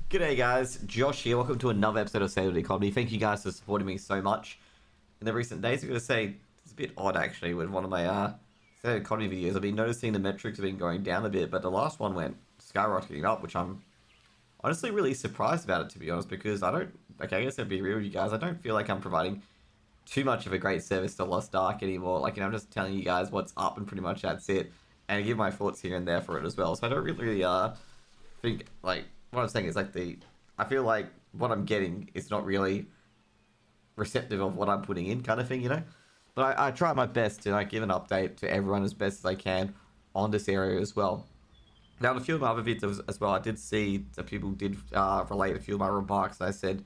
G'day guys, Josh here. Welcome to another episode of State of the Economy. Thank you guys for supporting me so much in the recent days. I'm going to say it's a bit odd actually with one of my State of the Economy videos. I've been noticing the metrics have been going down a bit, but the last one went skyrocketing up, which I'm honestly really surprised about it, to be honest, because I guess I'll be real with you guys. I don't feel like I'm providing too much of a great service to Lost Ark anymore. I'm just telling you guys what's up and pretty much that's it. And I give my thoughts here and there for it as well. So I don't really think, what I'm saying is I feel like what I'm getting is not really receptive of what I'm putting in, kind of thing, you know? But I try my best to give an update to everyone as best as I can on this area as well. Now, in a few of my other videos as well, I did see that people did relate a few of my remarks I said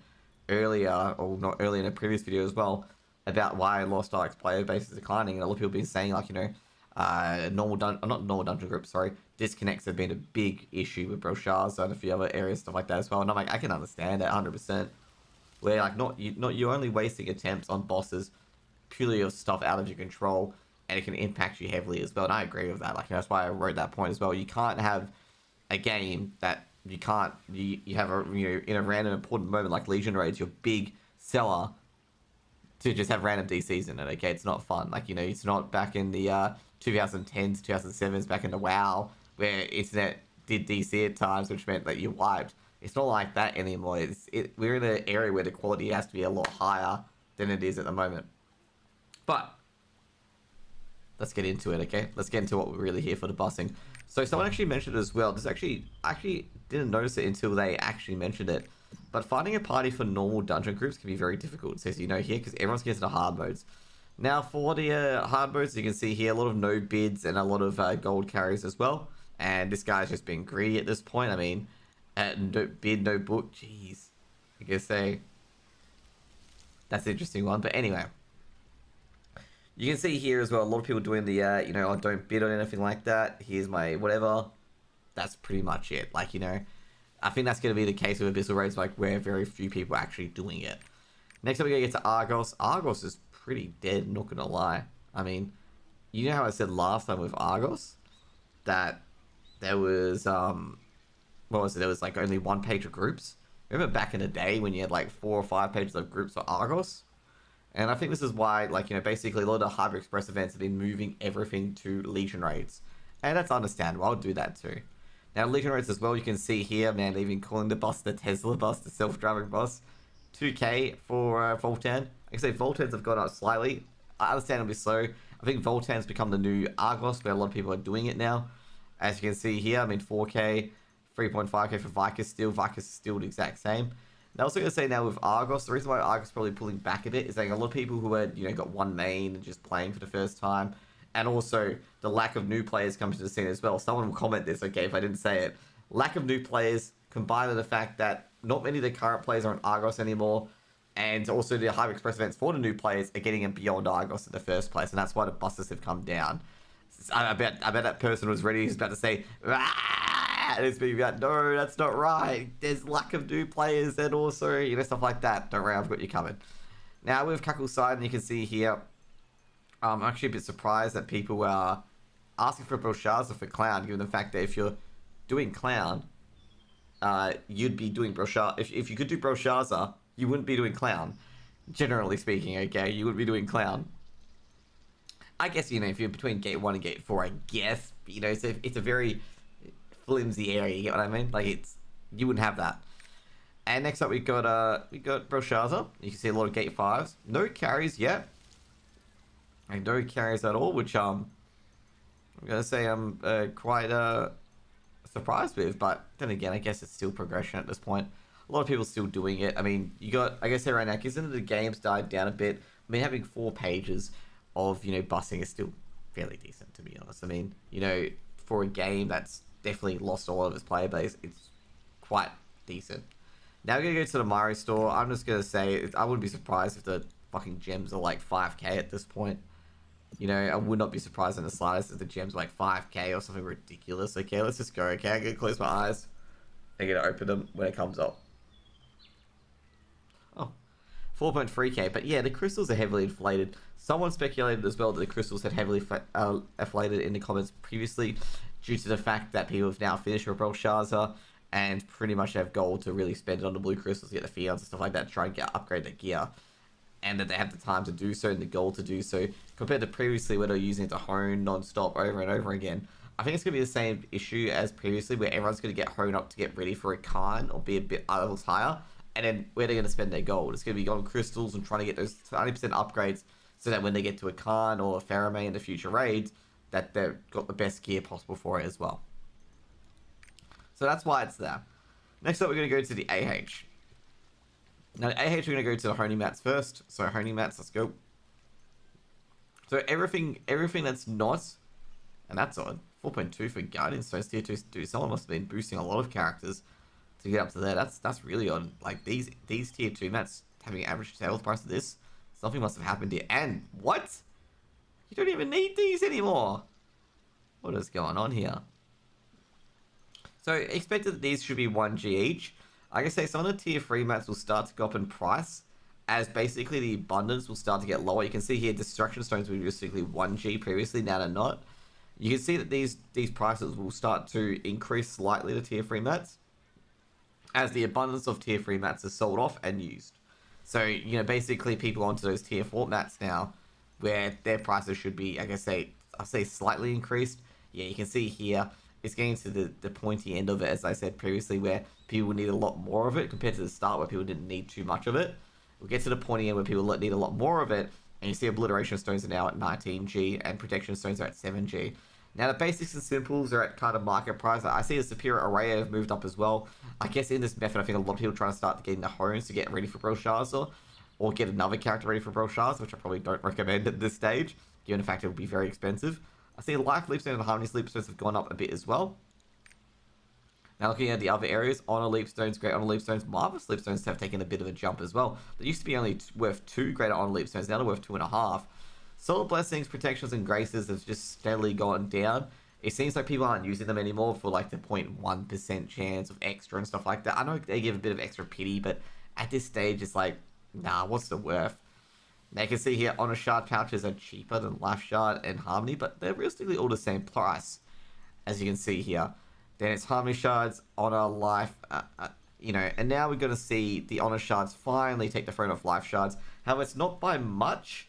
earlier, or not earlier in a previous video as well, about why Lost Ark's player base is declining. And a lot of people have been saying, not normal dungeon groups, sorry, disconnects have been a big issue with Belshazzar and a few other areas, stuff like that as well. And I'm like, I can understand it 100%. Where you're only wasting attempts on bosses purely of stuff out of your control, and it can impact you heavily as well. And I agree with that. That's why I wrote that point as well. You can't have a game that you have in a random important moment like Legion Raids, your big seller, to just have random DCs in it. Okay, it's not fun. It's not back in the 2010s, 2007s, back in the WoW, where internet did DC at times, which meant that you wiped. It's not like that anymore. We're in an area where the quality has to be a lot higher than it is at the moment. But let's get into it, okay? Let's get into what we're really here for, the busing. So someone actually mentioned it as well. This actually didn't notice it until they actually mentioned it. But finding a party for normal dungeon groups can be very difficult, says here, because everyone's getting to hard modes. Now, for the hard modes, you can see here a lot of no bids and a lot of gold carries as well. And this guy's just being greedy at this point. No bid, no book. Jeez. I guess that's an interesting one. But anyway, you can see here as well, a lot of people doing the, I don't bid on anything like that. Here's my whatever. That's pretty much it. I think that's going to be the case with Abyssal Raids, where very few people are actually doing it. Next up, we're going to get to Argos. Argos is pretty dead, not going to lie. You know how I said last time with Argos that there was, what was it? There was only one page of groups. Remember back in the day when you had 4 or 5 pages of groups for Argos? And I think this is why, basically a lot of the Hyper Express events have been moving everything to Legion Raids. And that's understandable. I'll do that too. Now, Legion Raids as well, you can see here, man, even calling the bus the Tesla bus, the self-driving bus. 2k for Voltan. I can say Voltans have gone up slightly. Understandably so. I think Voltan's become the new Argos, where a lot of people are doing it now. As you can see here, 4k, 3.5k for Vicus still. Vicus is still the exact same. Now, also going to say now with Argos, the reason why Argos is probably pulling back a bit is a lot of people who had, got one main and just playing for the first time. And also the lack of new players coming to the scene as well. Someone will comment this, okay, if I didn't say it. Lack of new players combined with the fact that not many of the current players are on Argos anymore. And also the Hyper Express events for the new players are getting them beyond Argos in the first place. And that's why the buses have come down. I bet that person was ready. He's about to say, "Ah!" And it's being like, no, that's not right. There's lack of new players and also, stuff like that. Don't worry, I've got you covered. Now, with Cackle's side, and you can see here, I'm actually a bit surprised that people are asking for Belshazzar for Clown, given the fact that if you're doing Clown, you'd be doing Belshazzar. If you could do Belshazzar, you wouldn't be doing Clown. Generally speaking, okay? You would be doing Clown. I guess, if you're between Gate 1 and Gate 4, I guess, so it's a very flimsy area, you get what I mean? You wouldn't have that. And next up, we got Belshazzar. You can see a lot of Gate 5s. No carries yet. And no carries at all, which I'm gonna say I'm quite surprised with, but then again, I guess it's still progression at this point. A lot of people still doing it. I guess here right now, because the game's died down a bit. Having 4 pages of busing is still fairly decent, to be honest. For a game that's definitely lost a lot of its player base, it's quite decent. Now we're gonna go to the Mario store. I'm just gonna say I wouldn't be surprised if the fucking gems are 5k at this point. I would not be surprised in the slightest if the gems are 5k or something ridiculous. Okay, let's just go. Okay, I'm gonna close my eyes. I'm gonna open them when it comes up. Oh, 4.3k. But yeah, the crystals are heavily inflated. Someone speculated as well that the crystals had heavily inflated in the comments previously due to the fact that people have now finished with Belshazzar and pretty much have gold to really spend it on the blue crystals, get the Pheons and stuff like that, to try and upgrade their gear. And that they have the time to do so and the gold to do so, compared to previously where they're using it to hone non-stop over and over again. I think it's going to be the same issue as previously, where everyone's going to get honed up to get ready for a Khan or be a bit levels higher, and then where they're going to spend their gold. It's going to be on crystals and trying to get those 90% upgrades, so that when they get to a Khan or a Faramay in the future raids, that they've got the best gear possible for it as well. So that's why it's there. Next up, we're going to go to the AH. Now, AH, we're going to go to the honing mats first. So, honing mats, let's go. So, everything that's not, and that's odd, 4.2 for Guardian Stones, tier 2. Someone must have been boosting a lot of characters to get up to there. That's really odd. Like, these tier 2 mats having average sales price of this, something must have happened here. And, what? You don't even need these anymore. What is going on here? So, expected that these should be 1G each. Like I say, some of the tier 3 mats will start to go up in price, as basically the abundance will start to get lower. You can see here, Destruction Stones were basically 1G previously, now they're not. You can see that these prices will start to increase slightly to tier 3 mats, as the abundance of tier 3 mats is sold off and used. So, you know, basically people onto those tier 4 mats now, where their prices should be, I say slightly increased. Yeah, you can see here, it's getting to the pointy end of it, as I said previously, where people need a lot more of it compared to the start where people didn't need too much of it. We'll get to the pointy end where people need a lot more of it, and you see Obliteration Stones are now at 19G, and Protection Stones are at 7G. Now, the basics and simples are at kind of market price. I see the Superior Array have moved up as well. I guess in this method, I think a lot of people trying to start getting the Hones to get ready for Belshazzar, or get another character ready for Belshazzar, which I probably don't recommend at this stage, given the fact it would be very expensive. I see Life Leapstone and Harmony Leapstones have gone up a bit as well. Now looking at the other areas, Honor Leapstones, Great Honor Leapstones, Marvelous Leapstones have taken a bit of a jump as well. They used to be only worth 2 Greater Honor Leapstones, now they're worth 2.5. Solid Blessings, Protections, and Graces have just steadily gone down. It seems like people aren't using them anymore for like the 0.1% chance of extra and stuff like that. I know they give a bit of extra pity, but at this stage it's like, nah, what's the worth? Now you can see here, Honor Shard pouches are cheaper than Life Shard and Harmony, but they're realistically all the same price, as you can see here. Then it's Harmony Shards, Honor, Life, and now we're going to see the Honor Shards finally take the throne of Life Shards. However, it's not by much,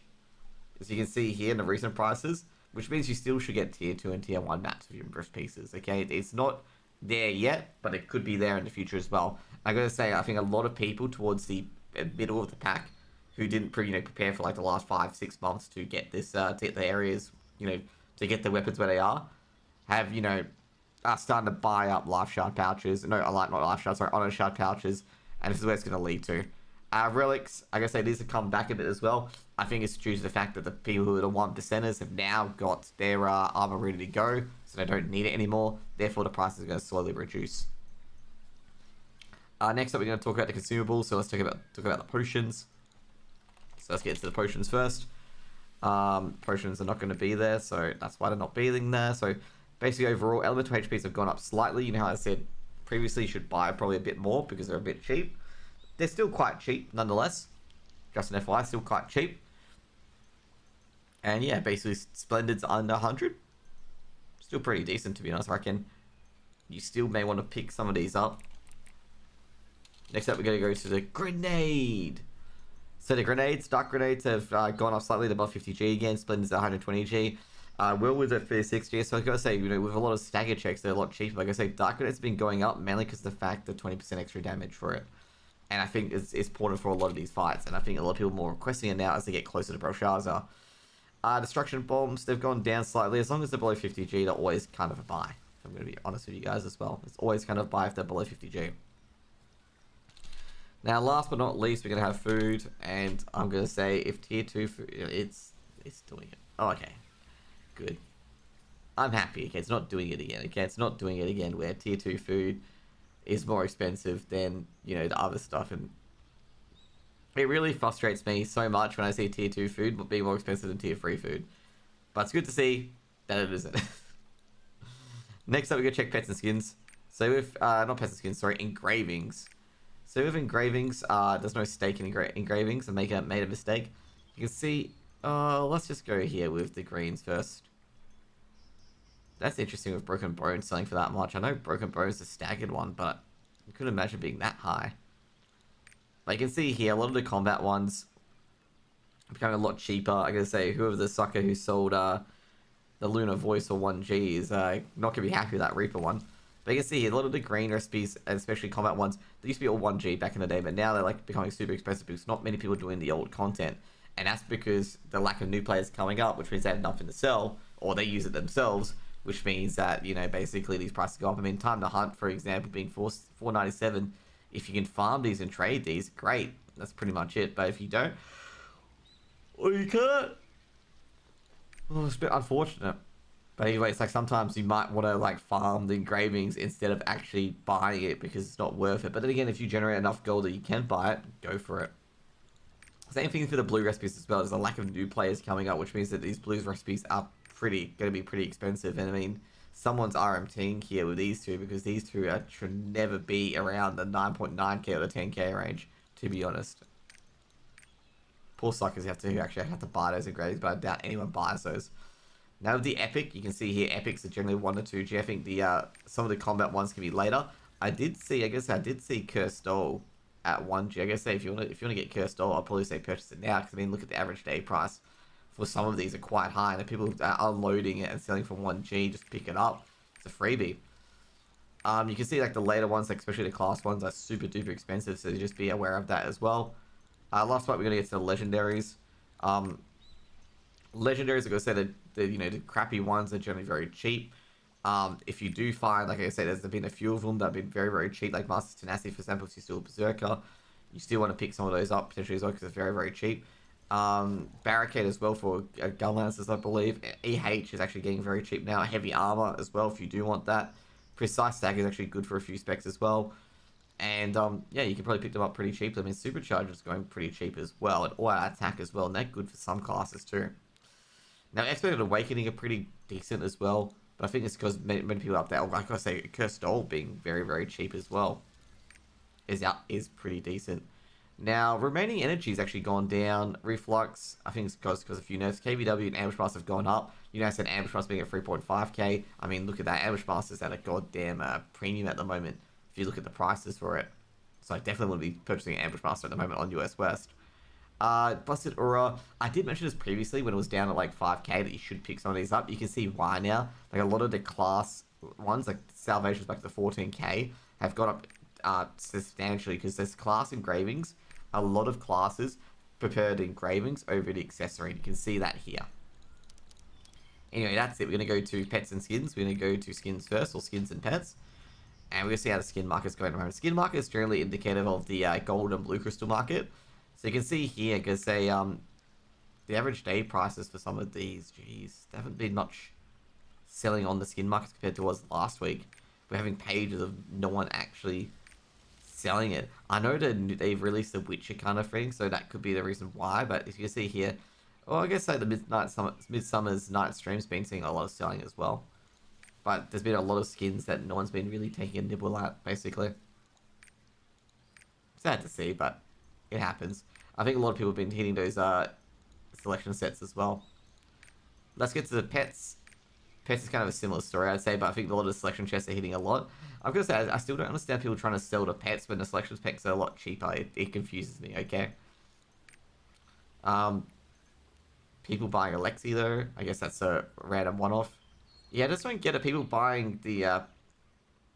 as you can see here in the recent prices, which means you still should get tier 2 and tier 1 maps with your Brief pieces, okay? It's not there yet, but it could be there in the future as well. I got to say, I think a lot of people towards the middle of the pack who didn't prepare for like the last 5-6 months to get this, to get the areas, to get the weapons where they are, have, starting to buy up Life Shard pouches. No, not Life Shard, sorry, Honor Shard pouches. And this is where it's going to lead to. Relics, I guess these have come back a bit as well. I think it's due to the fact that the people who are the 1%ers have now got their armor ready to go, so they don't need it anymore. Therefore, the prices are going to slowly reduce. Next up, we're going to talk about the consumables. So let's talk about the potions. So let's get into the potions first. Potions are not going to be there, so that's why they're not being there. So basically, overall, elemental HPs have gone up slightly. You know how I said previously you should buy probably a bit more because they're a bit cheap. They're still quite cheap, nonetheless. Just an FYI, still quite cheap. And yeah, basically, Splendid's under 100. Still pretty decent, to be honest. I reckon you still may want to pick some of these up. Next up, we're going to go to the Grenade. So the grenades, Dark Grenades, have gone up slightly to above 50G again. Splendid's at 120G. Whirlwood's at 36G. So I've got to say, with a lot of stagger checks, they're a lot cheaper. Like I say, Dark Grenades have been going up mainly because of the fact that 20% extra damage for it. And I think it's important for a lot of these fights. And I think a lot of people are more requesting it now as they get closer to Belshazzar. Destruction Bombs, they've gone down slightly. As long as they're below 50G, they're always kind of a buy. I'm going to be honest with you guys as well. It's always kind of a buy if they're below 50G. Now, last but not least, we're going to have food. And I'm going to say if tier 2 food, it's doing it. Oh, okay. Good. I'm happy. Okay, it's not doing it again. Okay, it's not doing it again where tier 2 food is more expensive than, the other stuff. And it really frustrates me so much when I see tier 2 food being more expensive than tier 3 food. But it's good to see that it isn't. Next up, we go check pets and skins. So with, not pets and skins, sorry, engravings. So with engravings, there's no stake in engravings. I made a mistake. You can see, let's just go here with the greens first. That's interesting with Broken Bones selling for that much. I know Broken Bones is a staggered one, but couldn't imagine being that high. Like you can see here, a lot of the combat ones are becoming a lot cheaper. I gotta say, whoever the sucker who sold the Lunar Voice for 1G is not gonna be happy with that Reaper one. But you can see here, a lot of the green recipes, and especially combat ones, they used to be all 1G back in the day, but now they're like becoming super expensive because not many people are doing the old content. And that's because the lack of new players coming up, which means they have nothing to sell, or they use it themselves, which means that, you know, basically these prices go up. I mean, Time to Hunt, for example, being 497, if you can farm these and trade these, great. That's pretty much it. But if you don't, or you can't, well, it's a bit unfortunate. But anyway, it's like sometimes you might want to like farm the engravings instead of actually buying it because it's not worth it. But then again, if you generate enough gold that you can buy it, go for it. Same thing for the blue recipes as well. There's a lack of new players coming up, which means that these blues recipes are going to be pretty expensive. And I mean, someone's RMTing here with these two because these two should never be around the 9.9k or the 10k range, to be honest. Poor suckers have to buy those engravings, but I doubt anyone buys those. Now with the epic, you can see here epics are generally 1 to 2G. I think the some of the combat ones can be later. I did see Cursed Doll at 1G. I guess say if you want to get Cursed Doll, I'll probably say purchase it now because I mean look at the average day price for some of these are quite high, and if people are unloading it and selling from 1G, just pick it up. It's a freebie. You can see like the later ones, like especially the class ones, are super duper expensive, so just be aware of that as well. Last part, we're gonna get to the legendaries. Legendaries, like I said, the crappy ones are generally very cheap. If you do find, like I said, there's been a few of them that have been very, very cheap, like Master's Tenacity, for example. If you're still a Berserker, you still want to pick some of those up potentially as well because it's very, very cheap. Barricade as well for gun lancers, I believe. EH is actually getting very cheap now. Heavy armor as well if you do want that. Precise Stag is actually good for a few specs as well. And yeah, you can probably pick them up pretty cheaply. I mean, Supercharge is going pretty cheap as well, and All-Out Attack as well, and they're good for some classes too. Now, Expert Awakening are pretty decent as well, but I think it's because many people up there, like I say, Cursed Doll being very, very cheap as well, is pretty decent. Now, Remaining Energy has actually gone down. Reflux, I think it's because a few nerfs. KBW and Ambush Master have gone up. You know, I said Ambush Master being at 3.5k. I mean, look at that. Ambush Master's at a goddamn premium at the moment, if you look at the prices for it. So I definitely wouldn't be purchasing an Ambush Master at the moment on US West. Busted Aura, I did mention this previously when it was down at like 5k that you should pick some of these up. You can see why now. Like a lot of the class ones, like Salvation's back to 14k, have gone up substantially because there's class engravings. A lot of classes preferred engravings over the accessory. You can see that here. Anyway, that's it. We're going to go to pets and skins. We're going to go to skins first, or skins and pets. And we're going to see how the skin market's going around. Skin market is generally indicative of the gold and blue crystal market. So you can see here, because the average day prices for some of these, geez, there haven't been much selling on the skin markets compared to was last week. We're having pages of no one actually selling it. I know that they've released the Witcher kind of thing, so that could be the reason why. But if you see here, well, I guess like the Midsummer's Night Stream's been seeing a lot of selling as well. But there's been a lot of skins that no one's been really taking a nibble at, basically. Sad to see, but it happens. I think a lot of people have been hitting those selection sets as well. Let's get to the pets. Pets is kind of a similar story, I'd say, but I think a lot of the selection chests are hitting a lot. I'm going to say, I still don't understand people trying to sell the pets when the selection packs are a lot cheaper. It confuses me, okay? People buying Alexi, though. I guess that's a random one-off. Yeah, I just don't get it. People buying the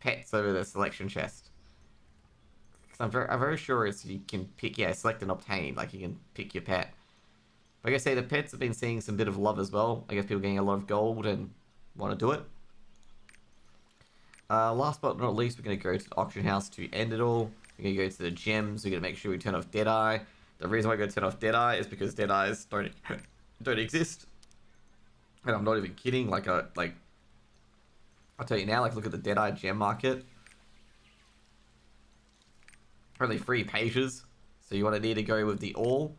pets over the selection chest. Because I'm very sure it's you can pick, select and obtain. Like, you can pick your pet. Like I say, the pets have been seeing some bit of love as well. I guess people getting a lot of gold and want to do it. Last but not least, we're going to go to the auction house to end it all. We're going to go to the gems. We're going to make sure we turn off Deadeye. The reason why I'm going to turn off Deadeye is because Deadeyes don't exist. And I'm not even kidding. I'll tell you now, look at the Deadeye gem market. Only 3 pages. So you want to need to go with the all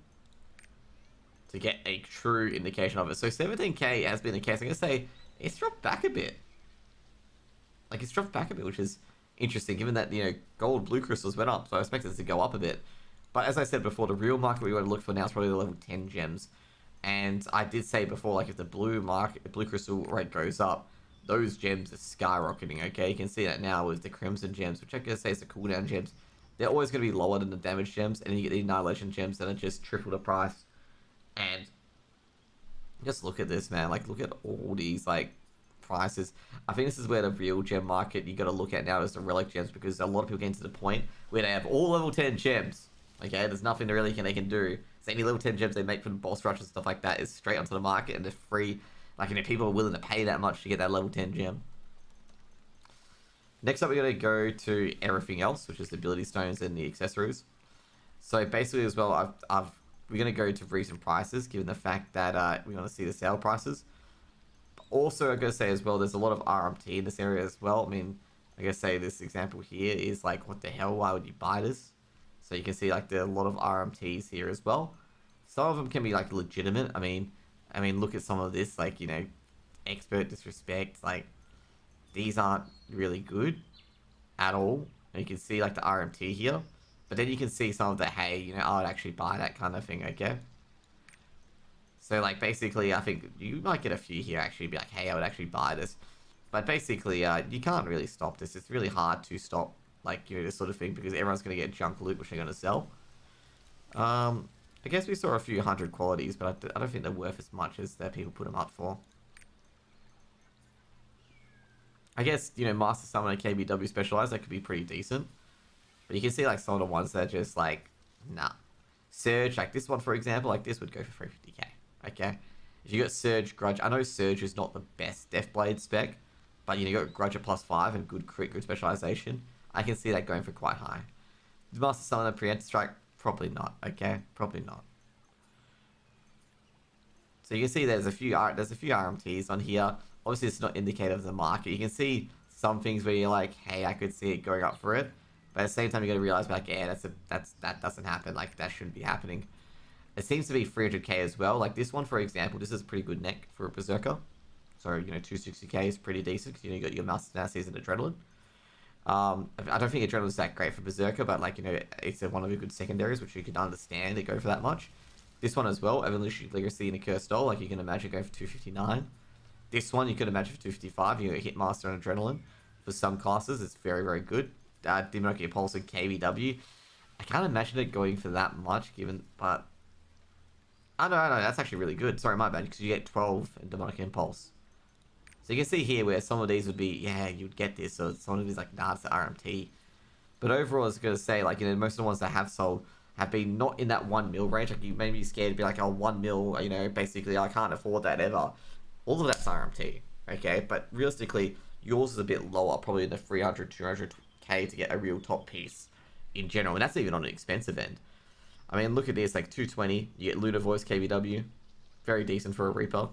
to get a true indication of it. So 17k has been the case. I'm going to say it's dropped back a bit. It's dropped back a bit, which is interesting, given that, gold, blue crystals went up. So I expect it to go up a bit. But as I said before, the real market we want to look for now is probably the level 10 gems. And I did say before, if the blue crystal rate goes up, those gems are skyrocketing, okay? You can see that now with the Crimson gems, which I guess say is the cooldown gems. They're always going to be lower than the damage gems, and then you get the Annihilation gems that are just triple the price. And just look at this, man. Like, look at all these, like, prices. I think this is where the real gem market you got to look at now is the relic gems, because a lot of people get to the point where they have all level 10 gems. Okay, there's nothing they can do. So any level 10 gems they make from the boss rush and stuff like that is straight onto the market, and they're free. Like, people are willing to pay that much to get that level 10 gem. Next up, we're going to go to everything else, which is the ability stones and the accessories. So basically as well, we're going to go to recent prices, given the fact that we want to see the sale prices. Also, I'm going to say as well, there's a lot of RMT in this area as well. I mean, I'm going to say this example here is like, what the hell, why would you buy this? So you can see like there are a lot of RMTs here as well. Some of them can be like legitimate. I mean, look at some of this, like, expert disrespect. Like, these aren't really good at all. And you can see like the RMT here. But then you can see some of the, hey, I would actually buy that kind of thing, okay? So, like, basically, I think you might get a few here actually be like, hey, I would actually buy this. But basically, you can't really stop this. It's really hard to stop, like, this sort of thing, because everyone's going to get junk loot, which they're going to sell. I guess we saw a few hundred qualities, but I don't think they're worth as much as that people put them up for. I guess, Master Summoner KBW Specialized, that could be pretty decent. But you can see, like, some of the ones that are just, like, nah. Surge, like this one, for example, like this would go for 350k, okay? If you got Surge, Grudge, I know Surge is not the best Deathblade spec, but, you got Grudge at +5 and good crit, good specialization. I can see that going for quite high. Master Summoner Preemptive Strike, probably not, okay? Probably not. So you can see there's a few RMTs on here. Obviously, it's not indicative of the market. You can see some things where you're like, hey, I could see it going up for it. But at the same time, you got to realize, like, yeah, that doesn't happen. Like, that shouldn't be happening. It seems to be 300k as well. Like, this one, for example, this is a pretty good neck for a Berserker. So, 260k is pretty decent, because, you got your Master Nazis and Adrenaline. I don't think Adrenaline's that great for Berserker, but, like, it's one of the good secondaries, which you can understand they go for that much. This one as well, Evolutionary Legacy and a Cursed Doll, like, you can imagine going for 259. This one, you could imagine for 255. You hit Hitmaster and Adrenaline. For some classes, it's very, very good. Demonic Impulse and KBW. I can't imagine it going for that much, but... I know, that's actually really good. Sorry, my bad, because you get 12 in Demonic Impulse. So you can see here where some of these would be, yeah, you'd get this, so some of these like, nah, it's the RMT. But overall, I was going to say, like, most of the ones that have sold have been not in that 1 mil range. Like, you may be scared to be like, oh, 1 mil, basically, I can't afford that ever. All of that's RMT, okay? But realistically, yours is a bit lower, probably in the 300, 200k to get a real top piece in general. And that's even on an expensive end. I mean, look at this, like 220, you get Lunar Voice KBW. Very decent for a Reaper.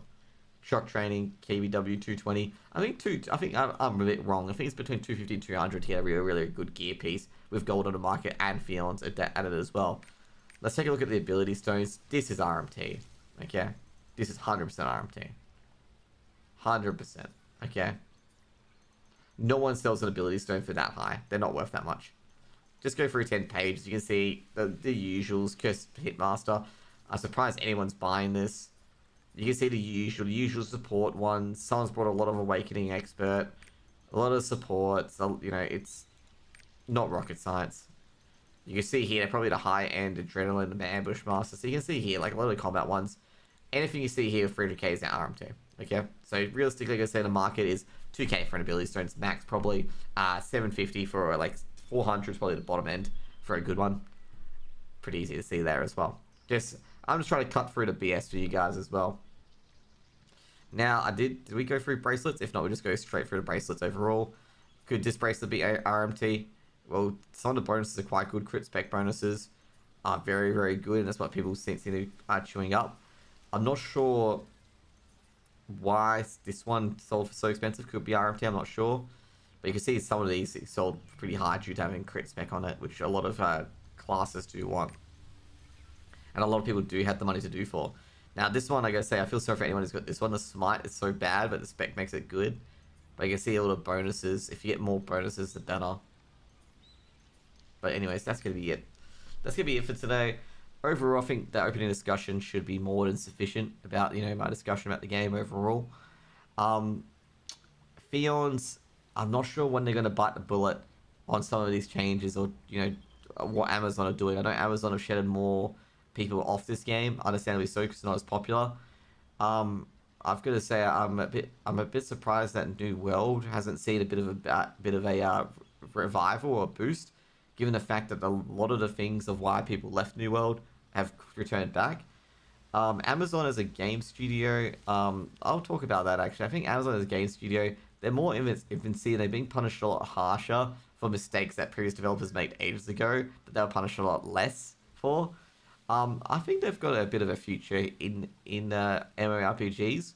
Shock Training KBW 220. I think I'm a bit wrong. I think it's between 250 and 200 to get a really good gear piece with gold on the market and Pheons added as well. Let's take a look at the ability stones. This is RMT, okay? This is 100% RMT. 100%, okay? No one sells an ability stone for that high. They're not worth that much. Just go through 10 pages. You can see the usuals. Cursed Hitmaster. I'm surprised anyone's buying this. You can see the usual support ones. Someone's brought a lot of Awakening Expert. A lot of support. So, it's not rocket science. You can see here, probably the high-end Adrenaline and the Ambush Master. So you can see here, like, a lot of the combat ones. Anything you see here, 300k is now RMT. Okay? So realistically, I'm going to say the market is 2k for an ability stones. Max probably 750 for, like, 400 is probably the bottom end for a good one. Pretty easy to see there as well. I'm just trying to cut through the BS for you guys as well. Now, did we go through bracelets? If not, we'll just go straight through the bracelets overall. Could this bracelet be RMT? Well, some of the bonuses are quite good. Crit spec bonuses are very, very good, and that's what people seem to be chewing up. I'm not sure why this one sold for so expensive. Could be RMT, I'm not sure. But you can see some of these sold pretty high due to having crit spec on it, which a lot of classes do want. And a lot of people do have the money to do for. Now, this one, I gotta say, I feel sorry for anyone who's got this one. The Smite is so bad, but the spec makes it good. But you can see all the bonuses. If you get more bonuses, the better. But anyways, that's gonna be it. That's gonna be it for today. Overall, I think the opening discussion should be more than sufficient about, my discussion about the game overall. Pheons, I'm not sure when they're going to bite the bullet on some of these changes, or what Amazon are doing. I know Amazon have shedded more people off this game, understandably so, because it's not as popular. Um, I've got to say I'm a bit surprised that New World hasn't seen a bit of a revival or boost, given the fact that a lot of the things of why people left New World have returned back. Amazon as a game studio, I'll talk about that actually. I think Amazon as a game studio, they're more in its infancy. They're being punished a lot harsher for mistakes that previous developers made ages ago that they were punished a lot less for. I think they've got a bit of a future in MMORPGs.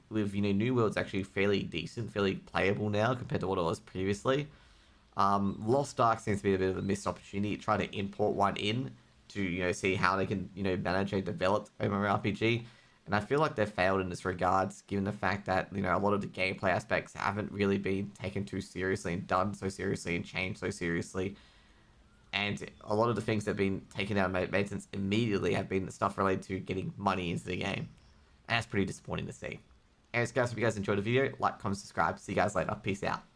With New World's actually fairly decent, fairly playable now compared to what it was previously. Lost Ark seems to be a bit of a missed opportunity. Try to import one in to see how they can manage a developed MMORPG, and I feel like they've failed in this regards, given the fact that a lot of the gameplay aspects haven't really been taken too seriously and done so seriously and changed so seriously, and a lot of the things that have been taken out of maintenance immediately have been stuff related to getting money into the game, and that's pretty disappointing to see. Anyways, guys, if you guys enjoyed the video, like, comment, subscribe. See you guys later. Peace out.